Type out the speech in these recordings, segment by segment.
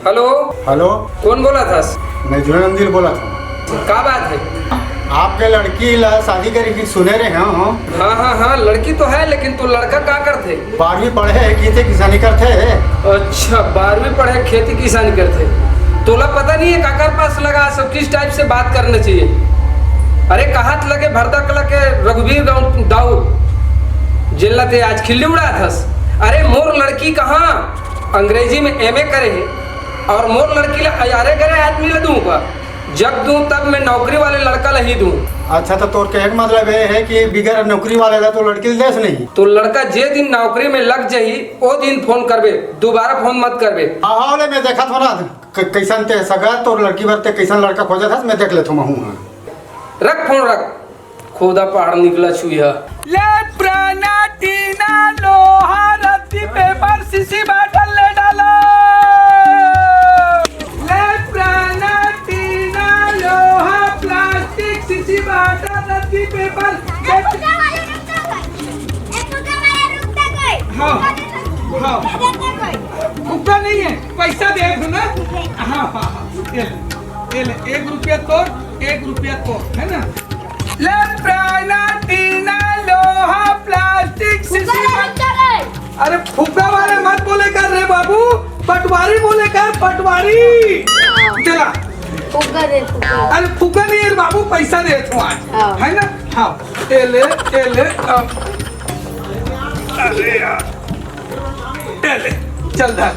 Hello hello, कौन बोला था? मैं जुनंदिर बोला था। क्या बात है? आपके लड़की ला शादी करे की सुने रहे हैं हम। हाँ, लड़की तो है, लेकिन तू लड़का क्या करते? 12वीं पढ़े खेती किसानी करते है। अच्छा, 12वीं पढ़े खेती किसानी करते। तोला पता नहीं है काकर पास लगा सब किस टाइप से बात करना चाहिए। अरे कहात लगे भरदा कला के रघुवीर गाँव दाऊ जिल्लते आज खिल्ली उड़ा थस। अरे मोर लड़की कहाँ अंग्रेजी में एमए करे है और मोर लड़की ला अयारे करे आदमी ला दूंगा। जब दूं तब मैं नौकरी वाले लड़का ला ही दूं। अच्छा, तो तोर कहने का मतलब ये है कि बिगर नौकरी वाले ला तो लड़की देश नहीं। तो लड़का जे दिन नौकरी में लग जाही वो दिन फोन करबे, दोबारा फोन मत करबे। हाँ, मैं देखा था ना कैसन ते सगा तो लड़की बरते कैसन लड़का खोजा था, मैं देख लेता हूँ। रख फोन रख, खोदा पहाड़ निकला छुया। ले प्राणा टीना लोहा रत्ती पेपर सीसी बाटल ले डालो। ले प्राणा टीना लोहा प्लास्टिक सीसी बाटल रत्ती पेपर। हाँ, भुक्का नहीं है, पैसा दे दो ना। हाँ, ये ले 1 रुपया तोड़, 1 रुपया तोड़, है ना। ले प्राणा टीना लोहा प्लास्टिक सीसी। अरे फुग्गा वाले मत बोले कर रे बाबू, पटवारी बोले कर, पटवारी। चला अरे फुग्गा नहीं है बाबू, पैसा दे तू आज, है ना। हाँ, ये ले अरे यार, ये ले चल धर।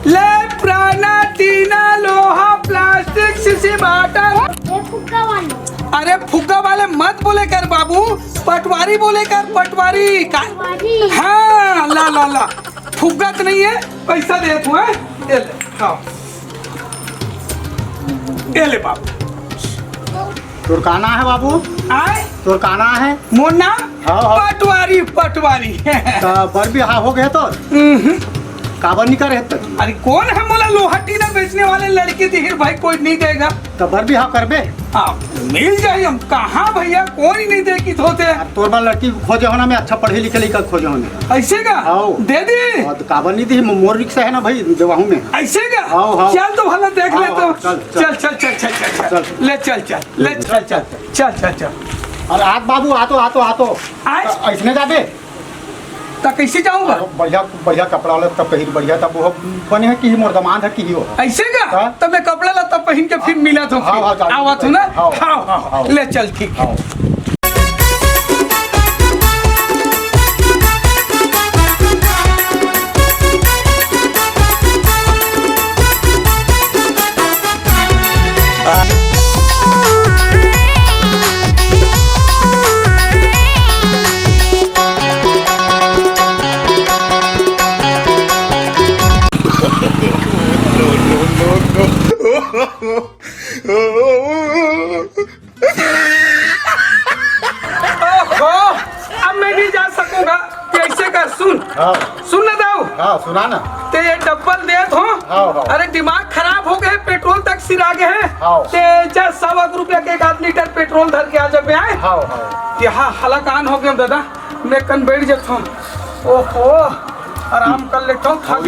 ले प्राणा टीना लोहा प्लास्टिक सीसी बाटल। अरे फुग्गा वाले मत बोले कर बाबू, पटवारी बोले कर, पटवारी का। हाँ, ला फुग्गा तो नहीं है, पैसा दे तू है। ये ले, हाँ, ये ले बाबू। तोर काना है बाबू? आए तोर काना है? मोना। हाँ। पटवारी बर भी हाँ हो गए तो काबर नहीं करे तो? अरे कौन है मोला लोहा टीना बेचने वाले लड़के दिहिर भाई, कोई नहीं देगा तो बर भी हाँ करबे। मिल जाए हम कहाँ भैया, कौन ही नहीं देगी होते। तोर बार लड़की खोजे होना में अच्छा पढ़े लिखे लिखा खोजे होने ऐसे का। हाँ। दे दी तो काबर नहीं दी, मोर रिक्शा है ना भाई देवाहू में। ऐसे का। हाँ। चल तो भला देख ले तो। चल। ले चल। अरे आत बाबू आतो ऐसने जाबे तो कैसे जाऊंगा? बढ़िया कपड़ा वाला तब पहिर बढ़िया, तब वो बने है कि मोर दमाद है कि हो ऐसे का। तब मैं कपड़ा ला तब पहन के फिर मिला तो आवा तू ना। हाँ, ले चल ठीक है। अब मैं नहीं जा सकूंगा, कैसे कर सुन ना दाऊ। हाँ, सुना ना। ते ये डब्बल देत हो। हाँ। अरे दिमाग खराब हो गए, पेट्रोल तक सिरा गए हैं। हाँ। ते 1.25 रुपया के 1 लीटर पेट्रोल धर के आ जब आए। हाँ। यहाँ हलाकान हो गया दादा, मैं कन बैठ जाता हूँ। ओहो, आराम कर लेता हूँ।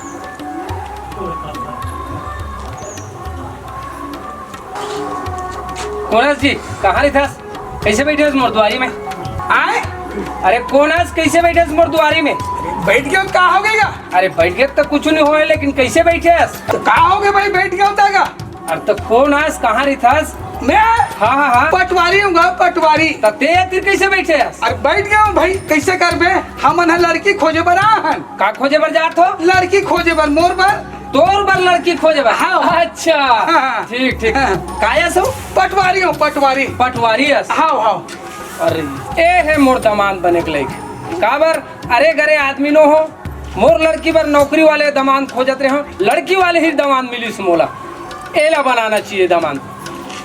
कोनस जी कहाँ रही था? कैसे बैठे उस मोरद्वारी में? आए अरे कोनस कैसे बैठे उस मोरद्वारी में? बैठ गया तो कहाँ हो गएगा? अरे बैठ गए तो कुछ नहीं हुआ, लेकिन कैसे बैठे? तो कहाँ हो गए भाई, बैठ गया होता है। अरे तो कोनस कहाँ रही था? मैं हाँ पटवारी हूँ, पटवारी। ते फिर कैसे बैठे? अरे बैठ गया हूँ भाई, कैसे कर बे। हम लड़की खोजे बर आहन। का खोजे बर जात हो? लड़की खोजे बर, मोर बर तोर बर लड़की खोजे बर। हाँ। अच्छा हाँ। ठीक हाँ। काया सो? पटवारी हूँ, पटवारी है। हाँ। अरे ए है मोर दमान बने के लायक काबर? अरे घरे आदमी नो हो, मोर लड़की बर नौकरी वाले दमान खोजत रहे हो, लड़की वाले ही दमान मिली मोला। एला बनाना चाहिए दमान।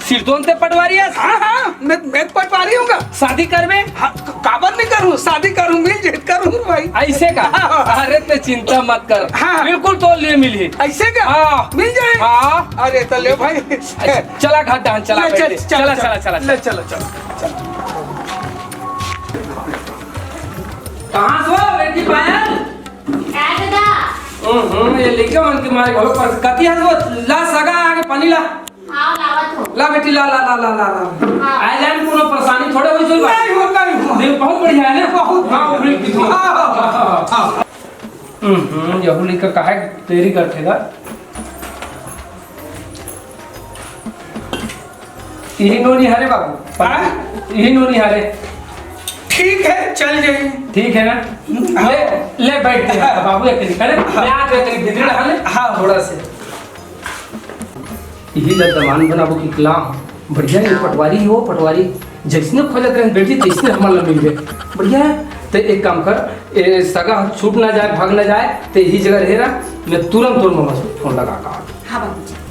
सिरदोन ते पटवारी है। हाँ, मैं पटवारी हूँ। शादी करबे? काबर नहीं करूँ, शादी करूँ, मिल जेट करूँ भाई। ऐसे का? अरे ते चिंता मत कर। हाँ। बिल्कुल तो ले मिली। ऐसे का? हाँ। मिल जाए। हाँ। अरे तो ले भाई। चला घर दान चला। चला। कहाँ सो बेटी पायल? ये लेके मन के मारे घोलो पर कती है वो ला सगा आगे पानी ला हाँ लावत हो ला बेटी ला ला ला ला ला ला हाँ। आ जाए कोनो परेशानी थोड़े होई जोई नहीं हो नहीं हो देख बहुत बढ़िया है ना बहुत हां उबली की हाँ। यहू लेकर काहे देरी करथेगा यही नोनी हरे बाबू हाँ? यही नोनी हरे ठीक है चल जाइए ठीक है ना ले बैठ जा बाबू एक दिन करे मैं आ के करीब दे रहा है हाँ। थोड़ा से यही लदमान बनाबो की कलाम बढ़िया है पटवारी हो पटवारी जैसने खोजत रहे बेटी तैसने हमारा मिल गए बढ़िया है तो एक काम कर ए सगा छूट ना जाए भाग ना जाए तो यही जगह रहे रहा मैं तुरंत मामा से फोन लगा का हाँ बाबूजी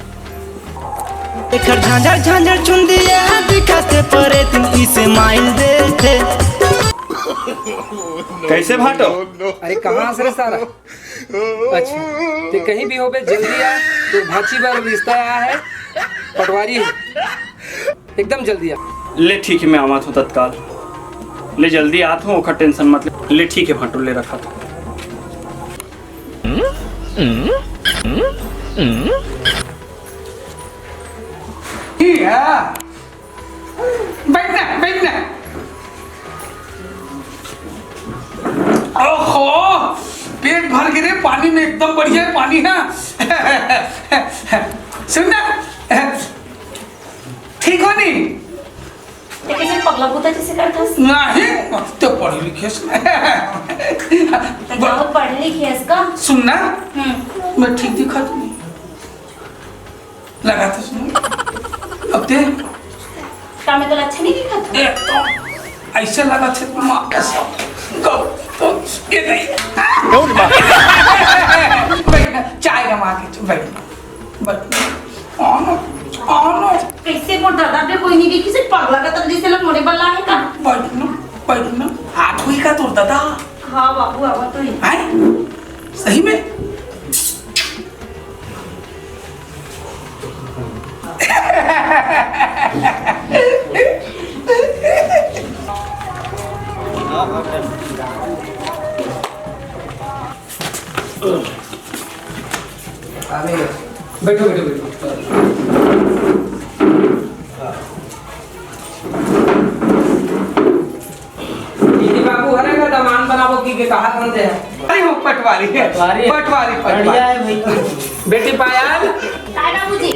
एकर झांझर झांझर चुंदिया दिखाते परे तुम इसे माइल देते कैसे भाटो अरे कहाँ से रे सारा अच्छा तो कहीं भी हो बे जल्दी आ तो भाची बार रिश्ता आया है पटवारी हो एकदम जल्दी आ ले ठीक है मैं आवात हूँ तत्काल ले जल्दी आत हूँ ओखर टेंशन मत ले ठीक है भाटो ले रखा था बैठना ओहो पेट भर गिरे पानी में एकदम बढ़िया पानी है सुनना ठीक हो नहीं ते कैसे पगला बुता जैसे करथस नहीं तो पढ़ी लिखे बहुत पढ़ लिखी है इसका सुनना मैं ठीक दिखा नहीं लगा तो सुन अब ते का में तो अच्छा नहीं दिखत तो ऐसे लगा थे माँ ऐसा गो तो ये नहीं चाय का माँ के बैठ कैसे मोर दादा पे कोई नहीं देखी सिर्फ पगला का तरह जैसे लोग मोरे बल्ला है का बैठ ना हाथ हुई का तोड़ दादा हाँ बाबू आवा तो ही है सही में बैठो बैठो बैठो दीदी बाबू हरे का दमान बनाबो की के कहा करते हैं अरे वो पटवारी है बढ़िया है भाई बेटी पायल काय बाबूजी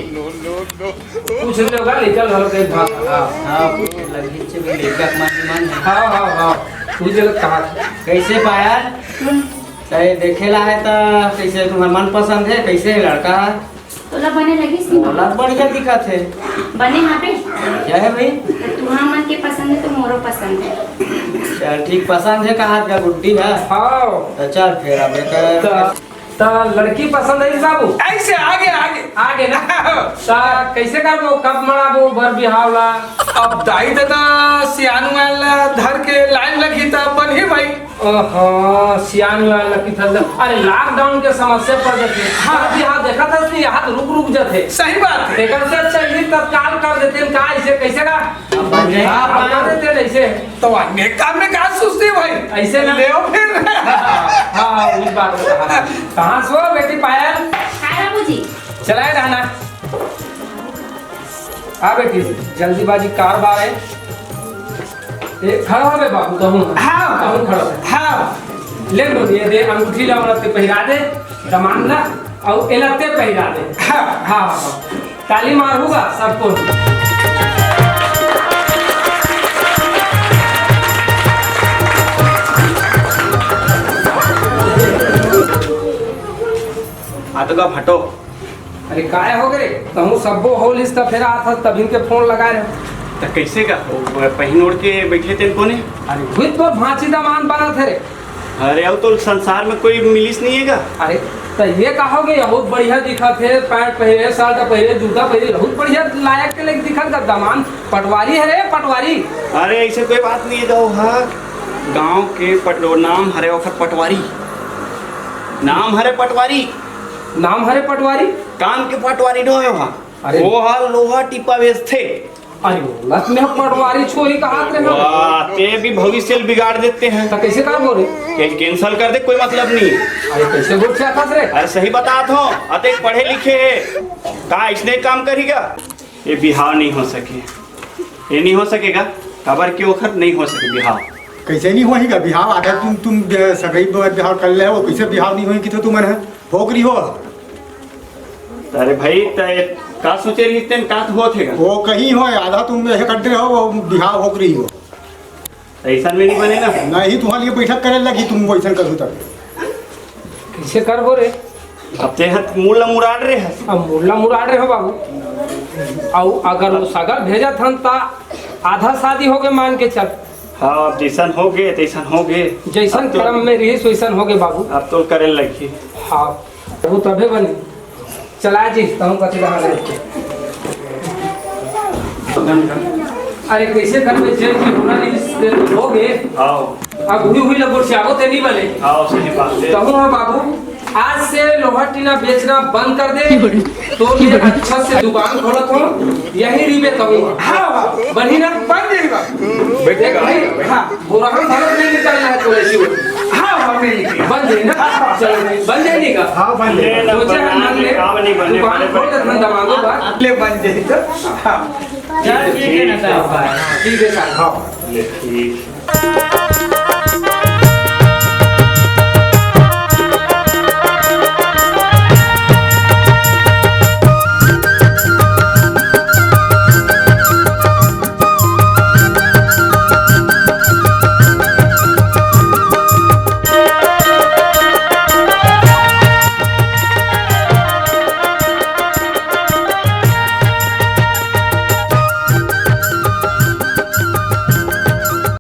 कुछ नहीं होगा ले चल घर के भाग हां लगी से भी लेकर मान हां तू जल कहा कैसे पाया चाहे देखेला है तो कैसे तुम्हारा मन पसंद है कैसे है लड़का तोला बने लगी सी औलाद बढ़िया दिखत है बने यहाँ पे क्या है भाई तुम्हारा मन के पसंद है तो मोरो पसंद है चल ठीक पसंद है कहा का गुड्डी है हां तो चल फिर अब ता लड़की पसंद है बाबू ऐसे आगे ना ता कैसे करबो कब मनाबो बर बिहावला अब दाई दादा सियानु वाला धर के लाइन लगी था बन ही भाई ओहो सियान वाला की थल अरे लॉकडाउन के समस्या पड़ जाती है हां बिहाव देखा था कि हाथ रुक जाते सही बात है तेकर से अच्छा ये तत्काल कर देते हैं का ऐसे कैसे का बन जाए हां बना देते हैं ऐसे तो अन्य काम में क्या सोचते भाई ऐसे ना ले फिर हां उस बात कहां सो बेटी पायल काय बाबूजी चलाए रहना आ बेटी जल्दीबाजी कारबार है ए खड़ा हो बे बाबू तो हूं हाँ खड़ा हाँ ले लो ये दे अंगूठी ला औरत के पहिरा दे दमान ला और एलते पहिरा दे हां हां ताली मारूंगा सबको आतगा भाटो अरे काय हो गए कहूं सबो हो लिस्ट फेरा था तभी के फोन लगाए रहे तो कैसे का पहन ओढ़ के बैठे थे कोने अरे हुई तो भांची दमान बना थे रे अरे अब तो संसार में कोई मिलिस नहीं है अरे तो ये कहोगे बहुत बढ़िया दिखा थे पैंट पहरे शर्ट पहरे जूता पहरे बहुत बढ़िया लायक के लेके दिखा का दमान पटवारी है रे पटवारी अरे ऐसे कोई बात नहीं है जाओ हाँ गांव के पटो नाम हरे वक्त पटवारी नाम हरे पटवारी नाम हरे पटवारी काम के पटवारी नो है वहाँ अरे वो हाल लोहा टिपा बेचते अरे लत में पटवारी छोरी का हाथ रे वाह, ते भी भविष्य बिगाड़ देते हैं। तो कैसे काम हो रे? कैंसल कर दे, कोई मतलब नहीं। अरे कैसे बोल से आता रे? अरे सही बात हो, अते पढ़े लिखे है का इसने काम करेगा। ये बिहाव नहीं हो सके, ये नहीं हो सकेगा। खबर क्यों खर नहीं हो सके बिहाव। कैसे नहीं होएगा बिहाव? आधा तुम सगई बिहाव कर ले हो, कैसे बिहाव नहीं होएगी? तो तुम्हारे होगरी हो। अरे भाई तय का सोचे रही तेन का हो थेगा। वो कहीं हो, आधा तुम ऐसे करते हो, वो बिहाव होगरी हो। ऐसा में नहीं बनेगा। नहीं तुम्हारे लिए बैठक करे लगी, तुम वैसा करूँ तब कैसे कर हो रे? अब ते हत मुल्ला मुराद रे है। अब मुल्ला मुराद रे हो बाबू। और अगर वो सगर भेजा था ता आधा शादी हो गए मान के चल। हाँ, अब जैसन हो गए तैसन हो गए। जैसन कर्म में रही वैसन हो गए बाबू। अब तो करे लगी। हाँ वो तबे बनी। चला जी तहु कथी रहा रे। अरे कैसे कर में जेल की होना नहीं हो गए। आओ अब हुई हुई लगोर से आवो ते नहीं बने। आओ, सही बात है। तहु हाँ बाबू, आज से लोहा टीना बेचना बंद कर दे तो ये अच्छा से दुकान खोलत हो यही रिबे तहु। हाँ बनी ना बन जाएगी बाबू। बैठेगा भाई। हाँ बुरान भारत नहीं निकलना है तो ऐसी हाँ नहीं निकली। बन जाए ना। चलो बन जाए का। हाँ बन जाए। सोचा है मान ले दुकान खोल दे धंधा मांगो बात ले बन जाए तो हाँ ठीक है ना साहब। ठीक है साहब। ठीक।